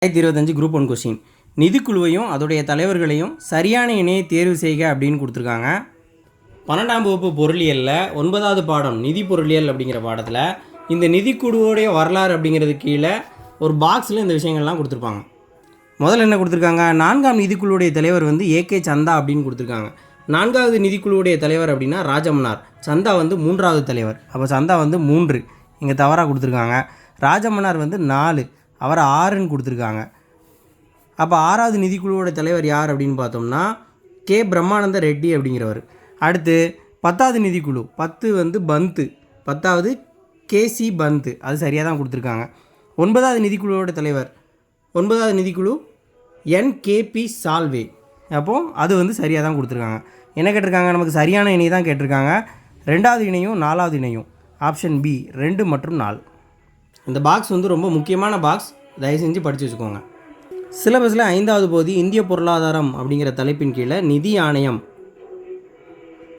2025 group 1 question. நிதிக்குழுவையும் அதோடைய தலைவர்களையும் சரியான இணையை தேர்வு செய்க அப்படின்னு கொடுத்துருக்காங்க. 12ஆம் வகுப்பு பொருளியலில் 9வது பாடம் நிதி பொருளியல் அப்படிங்கிற பாடத்தில் இந்த நிதிக்குழுவோடைய வரலாறு அப்படிங்கிறது கீழே ஒரு பாக்ஸில் இந்த விஷயங்கள்லாம் கொடுத்துருப்பாங்க. முதல்ல என்ன கொடுத்துருக்காங்க, 4ஆம் நிதிக்குழுவுடைய தலைவர் வந்து ஏகே சந்தா அப்படின்னு கொடுத்துருக்காங்க. 4வது நிதிக்குழுவுடைய தலைவர் அப்படின்னா ராஜமன்னார். சந்தா வந்து 3வது தலைவர். அப்போ சந்தா வந்து 3 இங்கே தவறாக கொடுத்துருக்காங்க. ராஜமன்னார் வந்து 4, அவரை 6ன்னு கொடுத்துருக்காங்க. அப்போ 6வது நிதிக்குழுவோட தலைவர் யார் அப்படின்னு பார்த்தோம்னா கே பிரம்மானந்த ரெட்டி அப்படிங்கிறவர். அடுத்து 10வது நிதிக்குழு 10 வந்து பந்து, 10வது கேசி பந்து, அது சரியாக தான் கொடுத்துருக்காங்க. 9வது நிதிக்குழுவோட தலைவர் 9வது நிதிக்குழு என்கேபி சால்வே. அப்போது அது வந்து சரியாக தான் கொடுத்துருக்காங்க. என்ன கேட்டிருக்காங்க, நமக்கு சரியான இணை தான் கேட்டிருக்காங்க. 2வது இணையும் 4வது இணையும் ஆப்ஷன் பி 2 மற்றும் 4. இந்த பாக்ஸ் வந்து ரொம்ப முக்கியமான பாக்ஸ், தயவு செஞ்சு படித்து வச்சுக்கோங்க. சிலபஸில் 5வது பகுதி இந்திய பொருளாதாரம் அப்படிங்கிற தலைப்பின் கீழே நிதி ஆணையம்